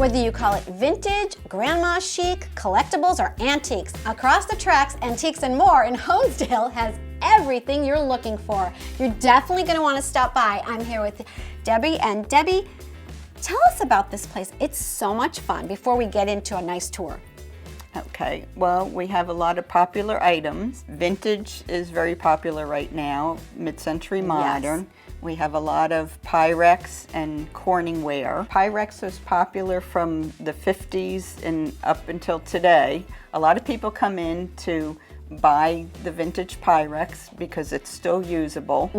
Whether you call it vintage, grandma chic, collectibles, or antiques, Across the Tracks, Antiques and More in Honesdale has everything you're looking for. You're definitely going to want to stop by. I'm here with Debbie, and Debbie, tell us about this place. It's so much fun before we get into a nice tour. Okay, well, we have a lot of popular items. Vintage is very popular right now, mid-century modern. Yes. We have a lot of Pyrex and Corning ware. Pyrex was popular from the 50s and up until today. A lot of people come in to buy the vintage Pyrex because it's still usable.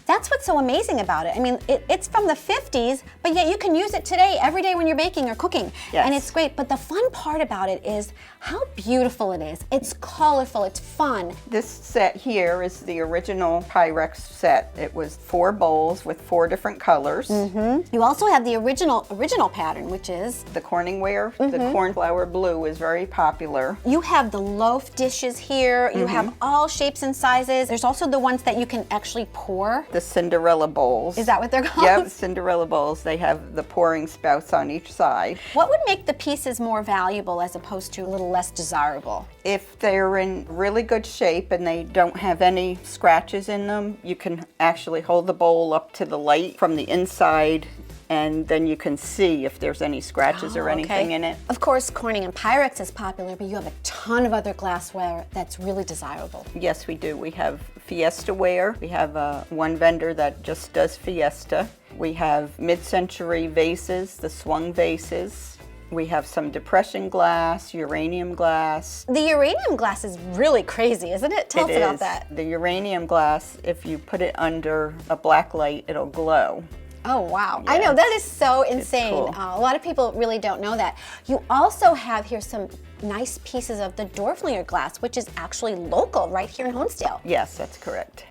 That's what's so amazing about it. I mean, it's from the 50s, but yet you can use it today, every day when you're baking or cooking. Yes. And it's great, but the fun part about it is how beautiful it is. It's colorful, it's fun. This set here is the original Pyrex set. It was 4 bowls with 4 different colors. You also have the original pattern, which is the Corning ware. The cornflower blue is very popular. You have the loaf dishes here. You have all shapes and sizes. There's also the ones that you can actually pour. The Cinderella bowls. Is that what they're called? Yep, Cinderella bowls. They have the pouring spouts on each side. What would make the pieces more valuable as opposed to a little less desirable? If they're in really good shape and they don't have any scratches in them, you can actually hold the bowl up to the light from the inside, and then you can see if there's any scratches or anything in it. Of course, Corning and Pyrex is popular, but you have a ton of other glassware that's really desirable. Yes, we do. We have Fiesta ware. We have one vendor that just does Fiesta. We have mid-century vases, the swung vases. We have some depression glass, uranium glass. The uranium glass is really crazy, isn't it? Tell us about that. The uranium glass, if you put it under a black light, it'll glow. Oh, wow. Yeah, I know, that is so insane. Cool. A lot of people really don't know that. You also have here some nice pieces of the Dorflinger glass, which is actually local right here in Honesdale. Yes, that's correct.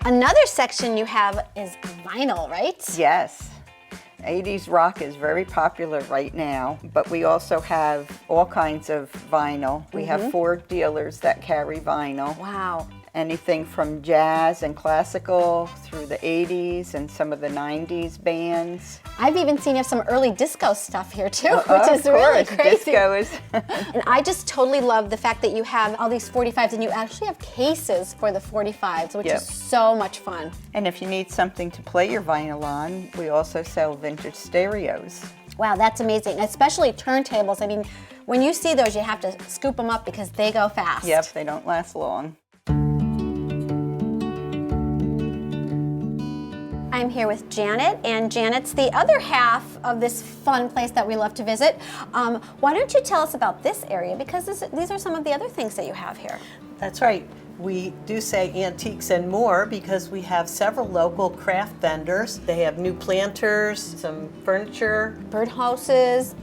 Another section you have is vinyl, right? Yes. 80s rock is very popular right now, but we also have all kinds of vinyl. We have 4 dealers that carry vinyl. Wow. Anything from jazz and classical through the 80s and some of the 90s bands. I've even seen you have some early disco stuff here too, which is really crazy. Disco is. And I just totally love the fact that you have all these 45s and you actually have cases for the 45s, which is so much fun. And if you need something to play your vinyl on, we also sell vintage stereos. Wow, that's amazing, especially turntables. I mean, when you see those, you have to scoop them up because they go fast. Yep, they don't last long. I'm here with Janet, and Janet's the other half of this fun place that we love to visit. Why don't you tell us about this area, because these are some of the other things that you have here. That's right. We do say Antiques and More because we have several local craft vendors. They have new planters, some furniture, Birdhouses,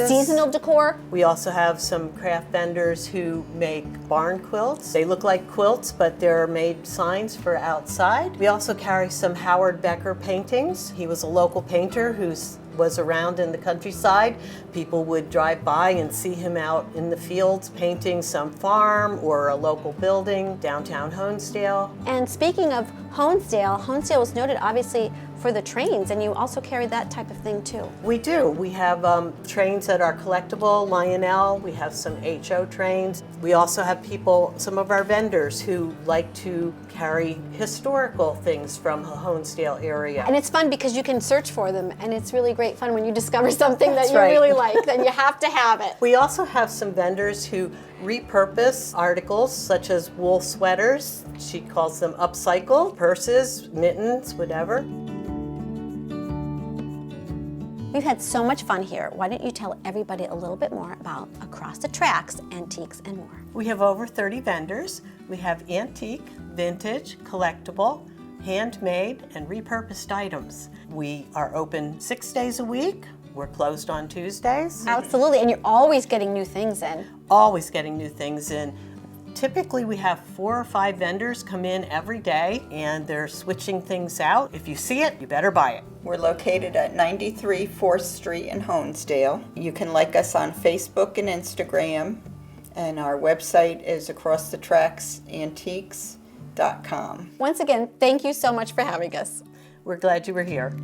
seasonal decor. We also have some craft vendors who make barn quilts. They look like quilts, but they're made signs for outside. We also carry some Howard Becker paintings. He was a local painter who was around in the countryside. People would drive by and see him out in the fields painting some farm or a local building downtown Honesdale. And speaking of Honesdale, Honesdale was noted obviously for the trains, and you also carry that type of thing too. We do. We have trains that are collectible, Lionel. We have some HO trains. We also have people, some of our vendors, who like to carry historical things from the Honesdale area. And it's fun because you can search for them, and it's really great fun when you discover something that you right. really like, then you have to have it. We also have some vendors who repurpose articles such as wool sweaters. She calls them upcycle, purses, mittens, whatever. We've had so much fun here. Why don't you tell everybody a little bit more about Across the Tracks, Antiques and More? We have over 30 vendors. We have antique, vintage, collectible, handmade, and repurposed items. We are open 6 days a week. We're closed on Tuesdays. Absolutely, and you're always getting new things in. Always getting new things in. Typically, we have 4 or 5 vendors come in every day, and they're switching things out. If you see it, you better buy it. We're located at 93 4th Street in Honesdale. You can like us on Facebook and Instagram, and our website is acrossthetracksantiques.com. Once again, thank you so much for having us. We're glad you were here.